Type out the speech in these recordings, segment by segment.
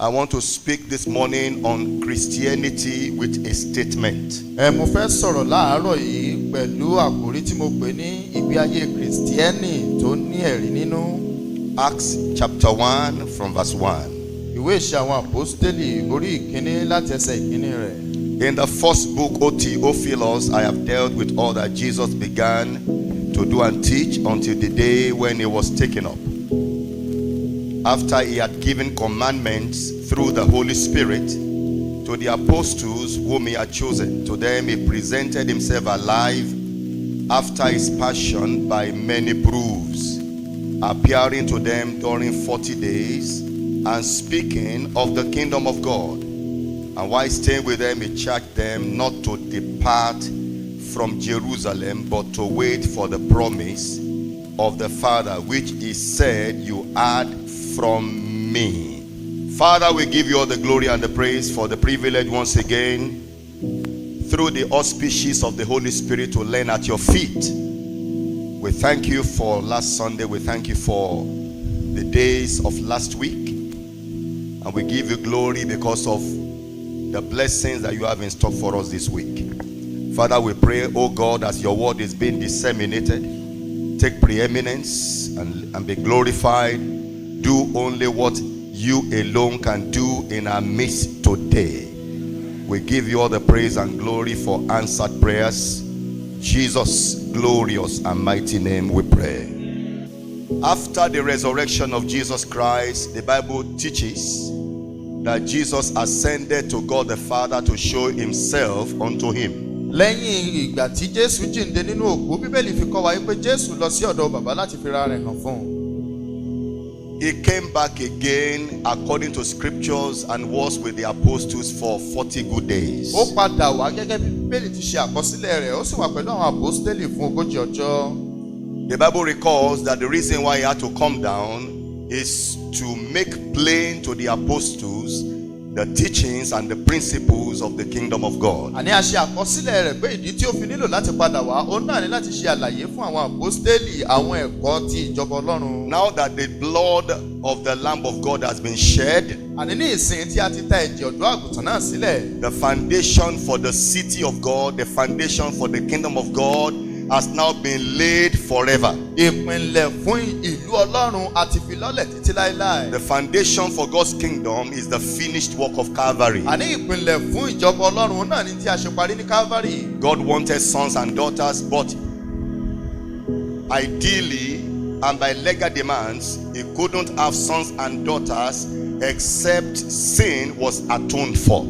I want to speak this morning on Christianity with a statement. Mo fẹ́ sọ̀rọ̀ láàárọ̀ yìí pẹ̀lú àkòrí tí mo pè ní ìgbé ayé Kristẹni tó ní ẹ̀rí nínú. Acts chapter 1 from verse 1. Ìwé Ìṣe àwọn Àpọ́stélì orí ìkíní láti ẹsẹ̀ ìkíní rẹ̀. In the first book, O Theophilus, I have dealt with all that Jesus began to do and teach until the day when he was taken up. After he had given commandments through the Holy Spirit to the apostles whom he had chosen, to them he presented himself alive after his passion by many proofs, appearing to them during 40 days and speaking of the kingdom of God. And while staying with them, he charged them not to depart from Jerusalem, but to wait for the promise of the Father, which he said, "You had from me." Father, we give you all the glory and the praise for the privilege once again, through the auspices of the Holy Spirit, to learn at your feet. We thank you for last Sunday. We thank you for the days of last week. And we give you glory because of the blessings that you have in stock for us this week. Father, we pray, oh God, as your word is being disseminated, take preeminence and be glorified. Do only what you alone can do in our midst today. We give you all the praise and glory for answered prayers. Jesus' glorious and mighty name we pray. After the resurrection of Jesus Christ, the Bible teaches that Jesus ascended to God the Father to show himself unto him. Lẹ́yìn ìgbà tí Jésù jíǹde nínú òkú, Bíbélì fi kọ́ wa pé Jésù lọ sí ọ̀dọ̀ Bàbá láti fi ra rẹ̀ hàn fún un. He came back again according to scriptures and was with the apostles for 40 good days. Ó padà wá gẹ́gẹ́ bí Bíbélì ti ṣe àkọsílẹ̀ rẹ̀, ó sì wà pẹ̀lú àwọn àpọ́stélì fún 40 ọjọ́. The Bible recalls that the reason why he had to come down is to make plain to the apostles the teachings and the principles of the kingdom of God. Àní a ṣe àkọsílẹ̀ rẹ̀ pé ìdí tí ó fi nílò láti padà wá, ó náà ní láti ṣe àlàyé fún àwọn àpọ́stélì àwọn ẹ̀kọ́ ti ìjọba Ọlọ́run. Now that the blood of the Lamb of God has been shed, Àní ní ìsìn tí a ti ta ẹ̀jẹ̀ ọ̀dọ́ àgùntàn náà sílẹ̀. the foundation for the city of God, the foundation for the kingdom of God has now been laid forever. Ìpìnlẹ̀ fún ìlú Ọlọ́run àti ìfilọ́lẹ̀ títí láéláé. The foundation for God's kingdom is the finished work of Calvary. Àní ìpìnlẹ̀ fún ìjọba Ọlọ́run náà ní tí a ṣe parí ní Calvary. God wanted sons and daughters, but ideally and by legal demands, he couldn't have sons and daughters except sin was atoned for.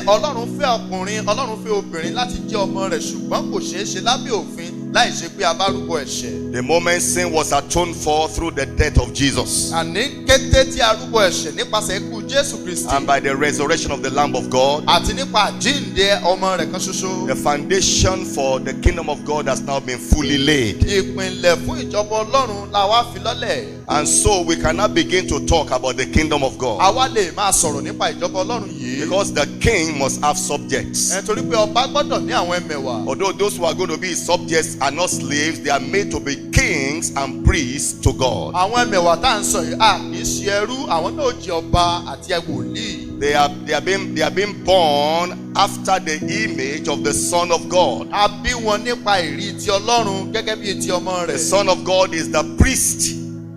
Ọlọ́run fẹ́ ọkùnrin, Ọlọ́run fẹ́ obìnrin láti jẹ́ ọmọ rẹ̀, ṣùgbọ́n kò ṣeé ṣe lábẹ́ òfin láì ṣe pé a bá rúbọ ẹ̀ṣẹ̀. The moment sin was atoned for through the death of Jesus, Àní kété tí a rúbọ ẹ̀ṣẹ̀ nípasẹ̀ ikú Jésù Kristi and by the resurrection of the Lamb of God, àti nípa àjíǹde ọmọ rẹ̀ kan ṣoṣo. the foundation for the kingdom of God has now been fully laid. Ìpìnlẹ̀ fún ìjọba Ọlọ́run la wá fi lọ́lẹ̀. And so we cannot begin to talk about the kingdom of God, Àwa lè máa sọ̀rọ̀ nípa ìjọba Ọlọ́run yìí. because the king must have subjects. Torí pé ọba gbọ́dọ̀ ní àwọn ẹmẹ̀wà. Although those who are going to be his subjects are not slaves, they are made to be kings and priests to God. Àwọn ẹmẹ̀wà tá à ń sọ yìí, a kì í ṣe ẹrú, àwọn náà jẹ́ ọba àti wòlíì. They are being born after the image of the Son of God. A bí wọn nípa ìrí ti Ọlọ́run gẹ́gẹ́ bí ti ọmọ The rẹ̀. Son of God is the priest.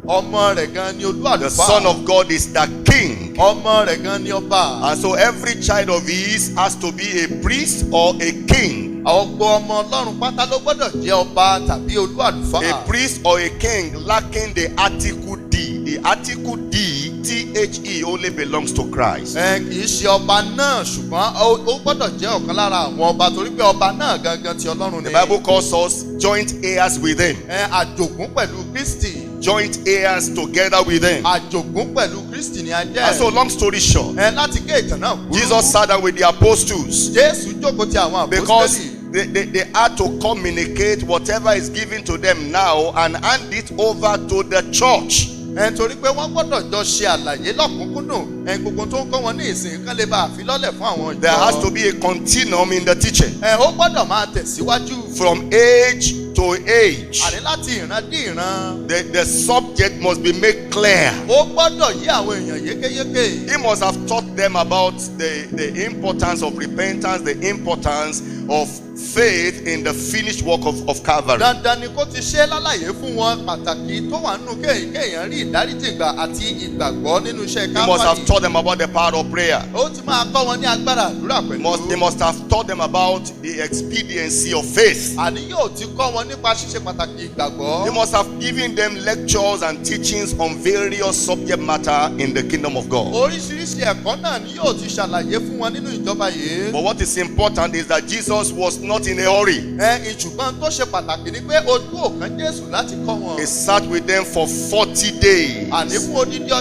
Ọmọ rẹ̀ gan ni olú The àlùfáà. Son of God is the king. Ọmọ rẹ̀ gan ni ọba. And so every child of his has to be a priest or a king. Ọgbọ ọmọ Ọlọ́run pátá ló gbọ́dọ̀ jẹ́ ọba tàbí olú àlùfáà. A priest or a king lacking the article D. The article D, THE, only belongs to Christ. Kì í ṣe ọba náà, ṣùgbọ́n ó gbọ́dọ̀ jẹ́ ọ̀kan lára àwọn ọba, torí pé ọba náà gangan ti Ọlọ́run The ni. Bible calls us joint heirs with him. Àjògún pẹ̀lú Kristi. Joint heirs together with him. Àjògún pẹ̀lú Kristi ni a jẹ́. And so long story short, Láti gé ìtàn náà kúrú. Jesus sat down with the apostles Jésù jókòó ti àwọn because àpọ́stélì. they had to communicate whatever is given to them now and hand it over to the church. Torí pé wọ́n gbọ́dọ̀ jọ ṣe àlàyé lọ́kùnkúndùn gbogbo tó ń kọ́ wọn ní ìsìn kan lè bá àfilọ́lẹ̀ fún àwọn ìjọ. There has to be a continuum in the teaching. Ó gbọ́dọ̀ máa tẹ̀síwájú. From age to age, àní láti ìran dé ìran. the subject must be made clear. Ó gbọ́dọ̀ yé àwọn èèyàn yékéyéké. He must have taught them about the importance of repentance, the importance of faith in the finished work of Calvary. Dandan ni kó ti ṣe lálàyé fún wọn pàtàkì tó wà nínú kéèyàn rí ìdáríjì gbà àti ìgbàgbọ́ nínú iṣẹ́ He must have Calvary. taught them about the power of prayer. Ó ti máa kọ́ wọn ní agbára àdúrà He pẹ̀lú. must have taught them about the expediency of faith. Àní yóò ti kọ́ wọn nípa ṣíṣe pàtàkì ìgbàgbọ́. He must have given them lectures and teachings on various subject matter in the kingdom of God. Oríṣiríṣi ẹ̀kọ́ náà ni yóò ti ṣàlàyé fún wọn nínú ìjọba yìí. But what is important is that Jesus was not in a hurry. Ìṣùgbọ́n tó ṣe pàtàkì ni pé ojú òkan Jésù láti kọ́ wọn. He sat with them for 40 days. Àní fún odidi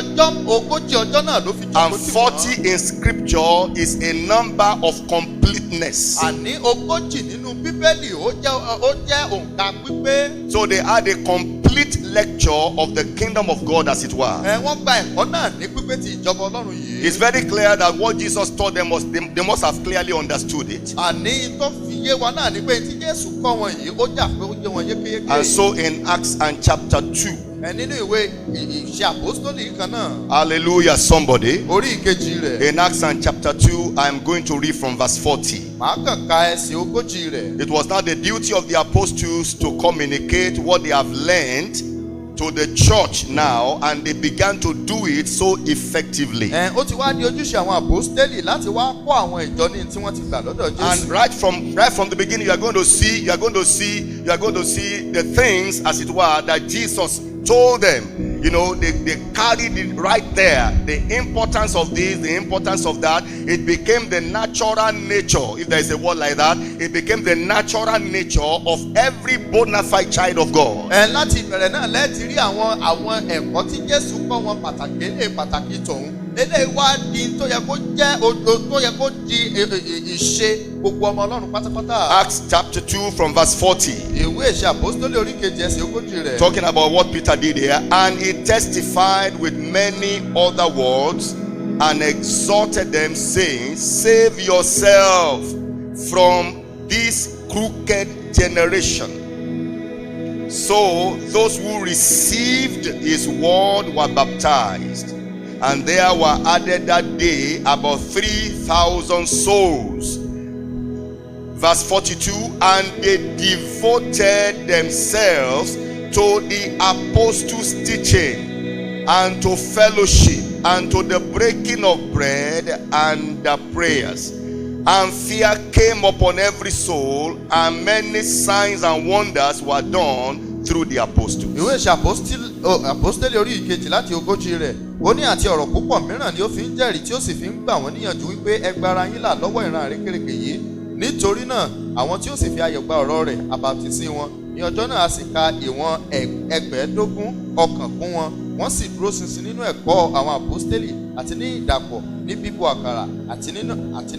ogójì ọjọ́ náà ló fi And jókòó tì 40 wọ́n. in scripture is a number of completeness. Àní ogójì nínú Bíbélì ó jẹ́ òǹkà pípé. So they had a complete lecture of the kingdom of God, as it were. Wọ́n gba ẹ̀kọ́ náà ní pípé ti ìjọba Ọlọ́run yìí. It's very clear that what Jesus taught them they must have clearly understood it. Àní tó fi yé wa náà ni pé tí Jésù kọ́ wọn yìí ó jà pé ó yé wọn yékéyéké. And so in Acts and chapter 2, Nínú ìwé ìṣe àpòstólì kan náà. hallelujah, somebody. Orí ìkejì rẹ̀. In Acts and chapter 2, I'm going to read from verse 40. Màá kàn ka ẹsẹ̀ ogójì rẹ̀. It was now the duty of the apostles to communicate what they have learned to the church now, and they began to do it so effectively. Ó ti wá di ojúṣe àwọn àpòstélì láti wá kọ́ àwọn ìjọ ní tí wọ́n ti gbà lọ́dọ̀ And Jésù. right from the beginning, you are going to see the things, as it were, that Jesus told them. You know, they carried it right there. The importance of this, the importance of that. It became the natural nature, if there is a word like that. It became the natural nature of every bona fide child of God. Láti ìbẹ̀rẹ̀ náà lẹ́ẹ̀tì rí àwọn ẹ̀kọ́ tí Jésù kọ́ wọn pàtàkì tòun. Eléyìí wá di tó yẹ kó jẹ́ tó yẹ kó di ìṣe gbogbo ọmọ Ọlọ́run pátápátá. Acts chapter 2 from verse 40. Ìwé ìṣe àpòstólì orí kejì ẹsẹ̀ ogójì rẹ̀. Talking about what Peter did here. And he testified with many other words and exhorted them, saying, save yourself from this crooked generation. So those who received his word were baptized, and there were added that day about 3,000 souls. Verse 42, and they devoted themselves to the apostles' teaching, and to fellowship, and to the breaking of bread, and the prayers. And fear came upon every soul, and many signs and wonders were done through the apostles. Ìwé ìṣe àpòstélì orí ìkejì láti ogójì rẹ̀. Ó ní àti ọ̀rọ̀ púpọ̀ mìíràn ni ó fi ń jẹ́rìí tí ó sì fi ń gbà wọ́n níyànjú wípé ẹ gba ara yín là lọ́wọ́ ìran àrékérekè yìí. Nítorí náà àwọn tí ó sì fi ayọ̀ gba ọ̀rọ̀ rẹ̀ àbàtìsí wọn ní ọjọ́ náà a sì ka ìwọ̀n 15,000 ọkàn kún wọn. Wọ́n sì dúró ṣinṣin nínú ẹ̀kọ́ àwọn àpòstélì àti ní ìdàpọ̀ ní bíbọ àkàrà àti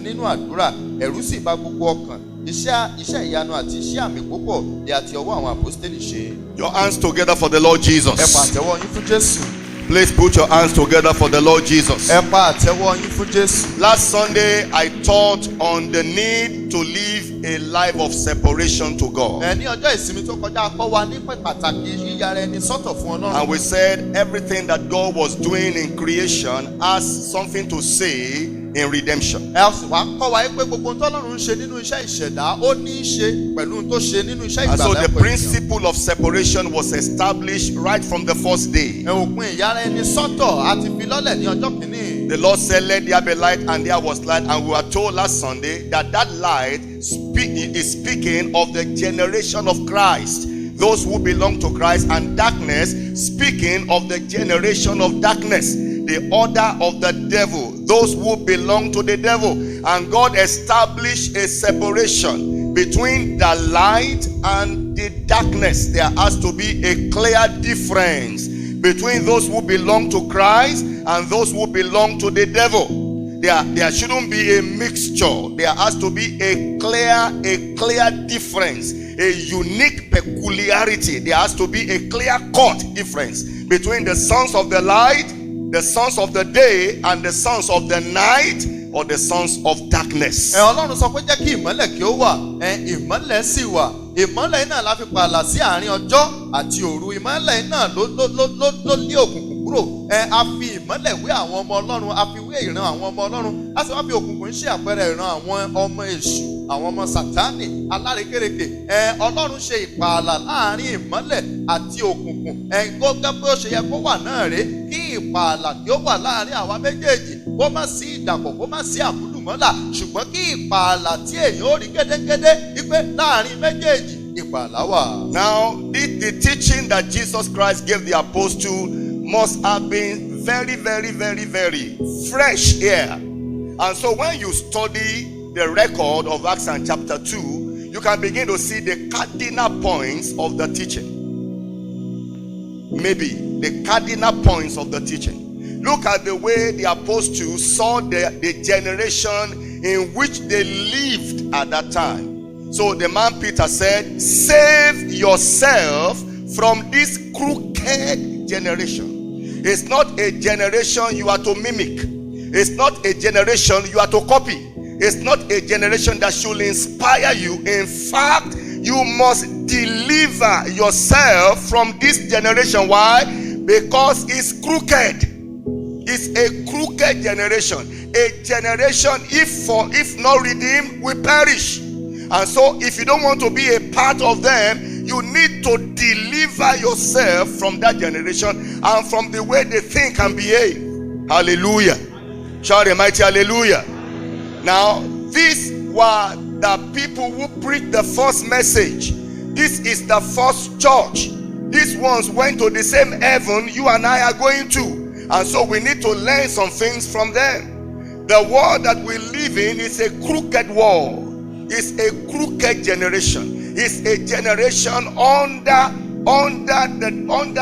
nínú àdúrà. Ẹ̀rù sì bà gbogbo ọkàn. Iṣẹ́ ìyanu àti iṣẹ́ àmì púpọ̀ ni àti ọwọ́ àwọn àpòstélì ṣe. Your hands together for the Lord Jesus. Ẹ pa àtẹ́wọ́ yín fún Jésù. Please put your hands together for the Lord Jesus. Ẹ pa àtẹ́wọ́ yín fún Jésù. Last Sunday, I taught on the need to live a life of separation to God. Ní ọjọ́ ìsinmi tó kọjá kọ́ wa ní pàtàkì yíyára ẹni sọ́tọ̀ fún Ọlọ́run. And we said everything that God was doing in creation has something to say in redemption. Ẹ sì wá kọ́ wa pé gbogbo tó Ọlọ́run ń ṣe nínú iṣẹ́ ìṣẹ̀dá ó ní í ṣe pẹ̀lú tó ṣe nínú iṣẹ́ And so ìgbàlà the pẹ̀lú. principle of separation was established right from the first day. Òpin ìyára ẹni sọ́tọ̀ a ti fi lọ́lẹ̀ ní ọjọ́ kìíní. The Lord said, let there be light, and there was light. And we were told last Sunday that light is speaking of the generation of Christ, those who belong to Christ, and darkness speaking of the generation of darkness, the order of the devil, those who belong to the devil. And God established a separation between the light and the darkness. There has to be a clear difference between those who belong to Christ and those who belong to the devil. There shouldn't be a mixture. There has to be a clear difference, a unique peculiarity. There has to be a clear-cut difference between the sons of the light, the sons of the day, and the sons of the night, or the sons of darkness. Ọlọ́run sọ pé jẹ́ kí ìmọ́lẹ̀ kí ó wà, ìmọ́lẹ̀ sì wà. ìmọ́lẹ̀ náà la fi pààlà sí àárín ọjọ́ àti òru. Ìmọ́lẹ̀ náà ló lé òkùnkùn kúrò. A fi ìmọ́lẹ̀ wé àwọn ọmọ Ọlọ́run, a fi wé ìran àwọn ọmọ Ọlọ́run, a sì wá fi òkùnkùn ṣe àpẹẹrẹ ìran àwọn ọmọ èṣù, àwọn ọmọ Sátánì alárékérekè. Ọlọ́run ṣe ìpààlà láàárín ìmọ́lẹ̀ àti òkùnkùn. Gẹ́gẹ́ bí ó ṣe yẹ kó wà náà rèé, kí ìpààlà kí ó wà láàárín àwa méjèèjì, kó má sí ìdàpọ̀, kó má sí àmúlùmọ́là, ṣùgbọ́n kí ìpààlà tí èèyàn ó rí gédégédé wípé láàárín méjèèjì ìpààlà wà. Now, the teaching that Jesus Christ gave the apostle must have been very, very, very, very fresh here. And so when you study the record of Acts and chapter 2, you can begin to see the cardinal points of the teaching. Maybe the cardinal points of the teaching. Look at the way the apostles saw the generation in which they lived at that time. So the man Peter said, save yourself from this crooked generation. It's not a generation you are to mimic. It's not a generation you are to copy. It's not a generation that should inspire you. In fact, you must deliver yourself from this generation. Why? Because it's crooked. It's a crooked generation. A generation, if not redeemed, will perish. And so if you don't want to be a part of them, you need to deliver yourself from that generation and from the way they think and behave. Hallelujah. Shout a mighty hallelujah. Now, these were the people who preached the first message. This is the first church. These ones went to the same heaven you and I are going to. And so we need to learn some things from them. The world that we live in is a crooked world. It's a crooked generation. It's a generation under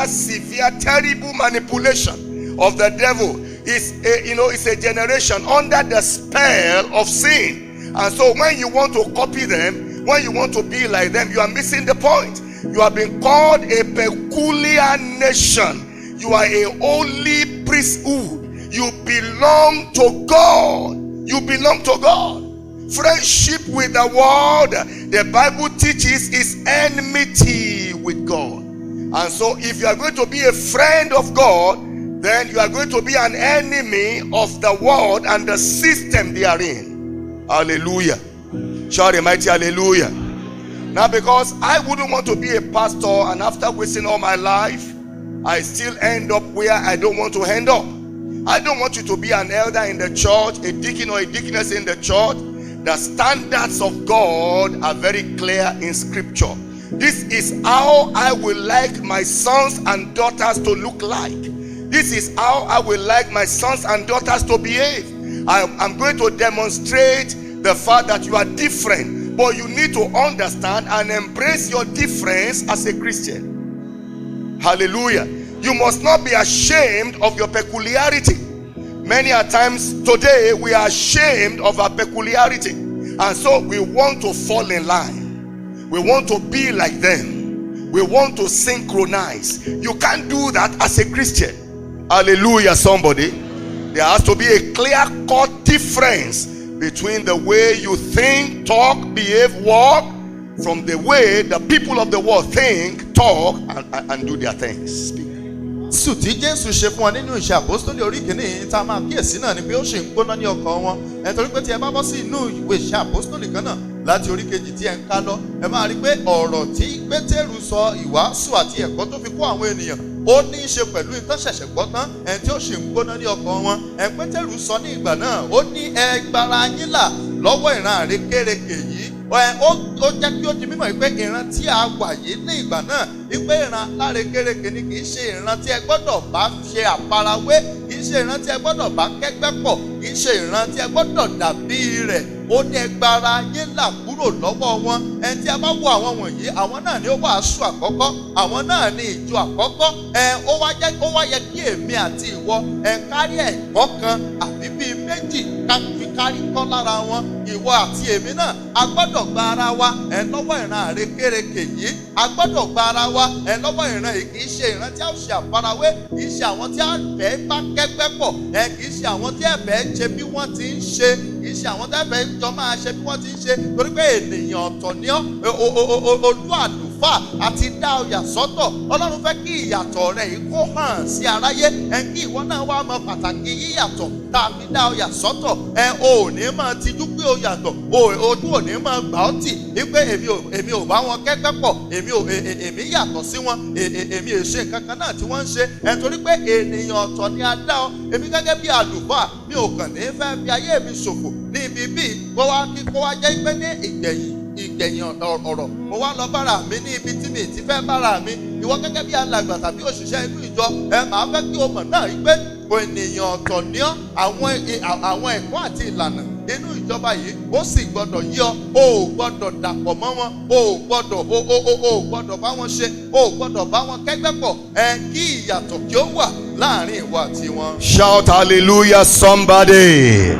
severe, terrible manipulation of the devil. It's a generation under the spell of sin. And so when you want to copy them, when you want to be like them, you are missing the point. You have been called a peculiar nation. You are a holy priesthood. You belong to God. You belong to God. Friendship with the world, the Bible teaches, is enmity with God. And so if you are going to be a friend of God, then you are going to be an enemy of the world and the system they are in. Hallelujah. Shout a mighty hallelujah. Now, because I wouldn't want to be a pastor and after wasting all my life, I still end up where I don't want to end up. I don't want you to be an elder in the church, a deacon or a deaconess in the church. The standards of God are very clear in scripture. This is how I will like my sons and daughters to look like. This is how I will like my sons and daughters to behave. I'm going to demonstrate the fact that you are different, but you need to understand and embrace your difference as a Christian. Hallelujah. You must not be ashamed of your peculiarity. Many a times today we are ashamed of our peculiarity, and so we want to fall in line. We want to be like them. We want to synchronize. You can't do that as a Christian. Hallelujah, somebody. There has to be a clear-cut difference between the way you think, talk, behave, walk, from the way the people of the world think, talk, and do their things. Speak. Tí Jésù ṣe fún wa nínú iṣẹ́ àpọ́stélì orí kìíní tá a máa kíyèsí náà ni pé ó ṣì ń gbóná ní ọkàn wọn. Nítorí pé tí ẹ bá bọ́ sí inú ìwé iṣẹ́ àpọ́stélì kan náà láti orí kejì tí ẹ ń ká lọ, ẹ máa rí pé ọ̀rọ̀ tí Pétérù sọ, ìwàásù àti ẹ̀kọ́ tó fi kó àwọn ènìyàn, ó ní í ṣe pẹ̀lú ìtàn ṣẹ̀ṣẹ̀ gbọ́ tán, tí ó ṣì ń gbóná ní ọkàn wọn. Pétérù sọ ní ìgbà náà, ó ní ẹ gbára yín là lọ́wọ́ ìran àrékérekè yìí. Ó jẹ́ kí ó di mímọ̀ pé ìran tí a wà yìí ní ìgbà náà, wípé ìran alárékérekè ni, kì í ṣe ìran tí ẹ gbọ́dọ̀ bá ṣe àfarawé, kì í ṣe ìran tí ẹ gbọ́dọ̀ bá kẹ́gbẹ́ pọ̀, kì í ṣe ìran tí ẹ gbọ́dọ̀ dàbí rẹ̀. Ó ní ẹ gbára yín là kúrò lọ́wọ́ wọn. Tí a bá wo àwọn wọ̀nyí, àwọn náà ni ó wàásù àkọ́kọ́, àwọn náà ni ìjọ àkọ́kọ́. Ó wá yẹ kí èmi àti ìwọ kárí ẹ̀kọ́ kan àbí bíi méjì kárí kọ́ lára wọn. Ìwọ àti èmi náà a gbọ́dọ̀ gba ara wa lọ́wọ́ ìran àrékérekè yìí. A gbọ́dọ̀ gba ara wa lọ́wọ́ ìran yìí. Kì í ṣe ìran tí a ṣe àfarawé, kì í ṣe àwọn tí a fẹ́ bá kẹ́gbẹ́ pọ̀, kì í ṣe àwọn tí a fẹ́ ṣe bí wọ́n ti ń ṣe, kì í ṣe àwọn tí a fẹ́ jọ máa ṣe bí wọ́n ti ń ṣe. Torí pé ènìyàn ọ̀tọ̀ ni ọ́, olú àlùfáà àti dá ọ yà sọ́tọ̀. Ọlọ́run fẹ́ kí ìyàtọ̀ rẹ̀ yìí kó hàn sí aráyé. Kí ìwọ náà wá mọ pàtàkì yíyàtọ̀ tá a fi dá ọ yà sọ́tọ̀. O ò ní máa tijú pé o yàtọ̀, ojú ò ní máa gbà ọ́ tì wípé èmi ò bá wọn kẹ́gbẹ́ pọ̀, èmi yàtọ̀ sí wọn, èmi ò ṣe nǹkan kan náà tí wọ́n ń ṣe. Torí pé ènìyàn ọ̀tọ̀ ni a dá ọ. Èmi gẹ́gẹ́ bí àlùfáà mi ò kàn ní fẹ́ fi ayé mi ṣòfò ní ibi bíi kó wá jẹ́ pé ní ìgbẹ̀yìn ọ̀rọ̀ mo wá lọ bára mi ní ibi tí mi ti fẹ́ bára mi. Ìwọ gẹ́gẹ́ bí alàgbà tàbí òṣìṣẹ́ inú ìjọ màá fẹ́ kí o mọ̀ náà wípé ènìyàn ọ̀tọ̀ ní ọ́. Àwọn ẹ̀kọ́ àti ìlànà inú ìjọba yìí ó sì gbọ́dọ̀ yí ọ. O ò gbọ́dọ̀ dàpọ̀ mọ́ wọn, o ò gbọ́dọ̀ bá wọn ṣe, o ò gbọ́dọ̀ bá wọn kẹ́gbẹ́ pọ̀. Kí ìyàtọ̀ kí ó wà láàrin ìwọ àti wọn. Shout hallelujah somebody.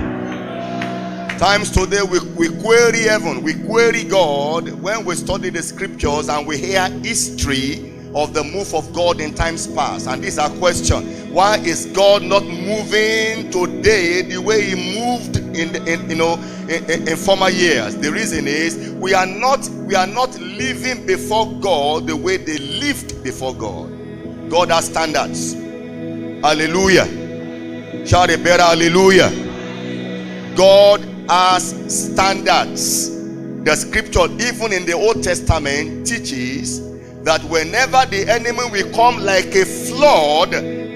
Times today we query heaven, we query God when we study the scriptures and we hear history of the move of God in times past. And this is our question: why is God not moving today the way He moved in former years? The reason is we are not living before God the way they lived before God. God has standards. Hallelujah! Shout a better hallelujah! God has standards. The scripture, even in the Old Testament, teaches that whenever the enemy will come like a flood,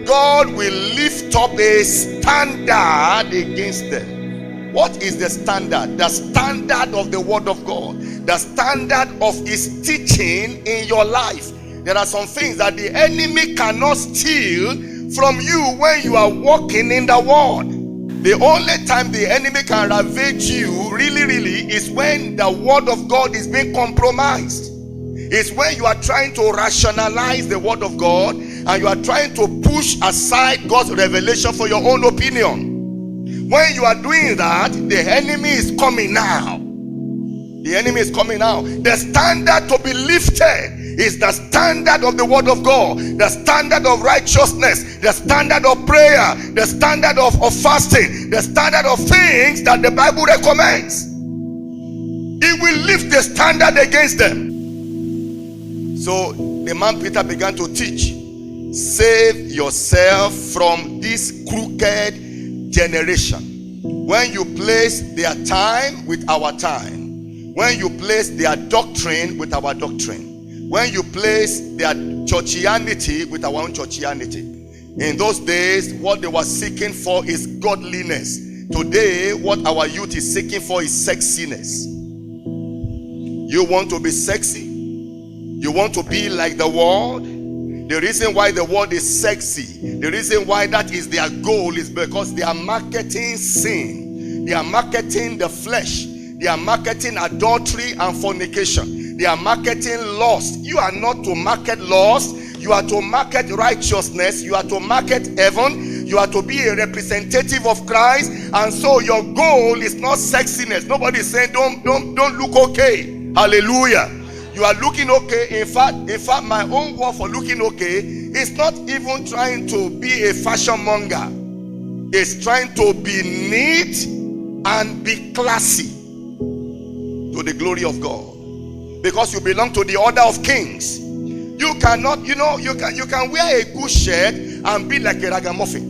God will lift up a standard against them. What is the standard? The standard of the word of God, the standard of His teaching in your life. There are some things that the enemy cannot steal from you when you are walking in the word. The only time the enemy can ravage you really is when the word of God is being compromised. It's when you are trying to rationalize the word of God and you are trying to push aside God's revelation for your own opinion. When you are doing that, the enemy is coming now. The enemy is coming now. The standard to be lifted is the standard of the word of God, the standard of righteousness, the standard of prayer, the standard of fasting, the standard of things that the Bible recommends. It will lift the standard against them. So the man Peter began to teach, save yourself from this crooked generation. When you place their time with our time, when you place their doctrine with our doctrine, when you place their churchianity with our own churchianity. In those days, what they were seeking for is godliness. Today, what our youth is seeking for is sexiness. You want to be sexy? You want to be like the world? The reason why the world is sexy, the reason why that is their goal, is because they are marketing sin. They are marketing the flesh. They are marketing adultery and fornication. They are marketing lust. You are not to market lust. You are to market righteousness. You are to market heaven. You are to be a representative of Christ. And so your goal is not sexiness. Nobody is saying don't look okay. Hallelujah. You are looking okay. In fact, my own word for looking okay is not even trying to be a fashion monger. It's trying to be neat and be classy to the glory of God. Because you belong to the order of kings. You cannot, you can wear a good shirt and be like a ragamuffin.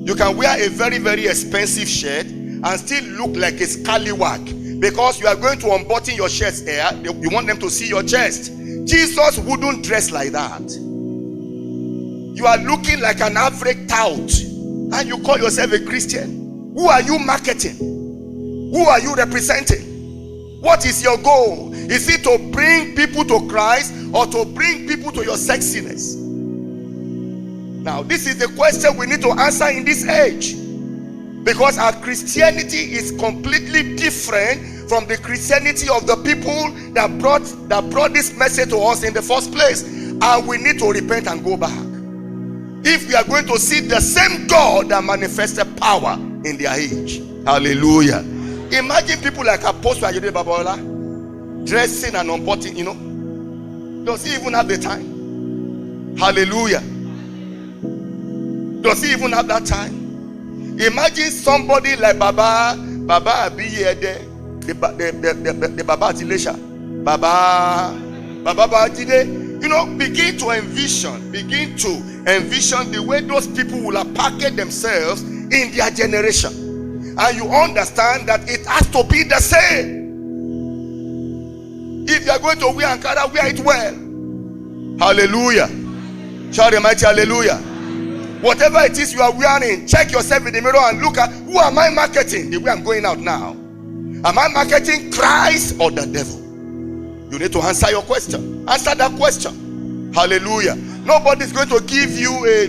You can wear a very, very expensive shirt and still look like a scallywag. Because you are going to unbutton your chest here. You want them to see your chest. Jesus wouldn't dress like that. You are looking like an average tout and you call yourself a Christian. Who are you marketing? Who are you representing? What is your goal? Is it to bring people to Christ or to bring people to your sexiness? Now, this is the question we need to answer in this age. Because our Christianity is completely different from the Christianity of the people that brought this message to us in the first place. And we need to repent and go back. if we are going to see the same God that manifested power in their age. Hallelujah. Imagine people like Apostle Ayode Babaola dressing and unbuttoning, Does he even have the time? Hallelujah. Does he even have that time? Imagine somebody like Baba Abiyede, the Baba Tilesha, Baba Bajide. Begin to envision the way those people will have packaged themselves in their generation. And you understand that it has to be the same. If you are going to wear Ankara, wear it well. Hallelujah. Shout the mighty hallelujah. Whatever it is you are wearing, check yourself in the mirror and look at, who am I marketing the way I'm going out now? Am I marketing Christ or the devil? You need to answer your question. Answer that question. Hallelujah. Nobody's going to give you a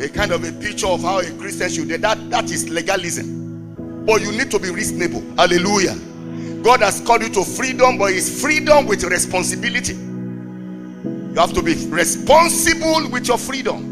kind of a picture of how a Christian should do. That is legalism. But you need to be reasonable. Hallelujah. God has called you to freedom, but it's freedom with responsibility. You have to be responsible with your freedom.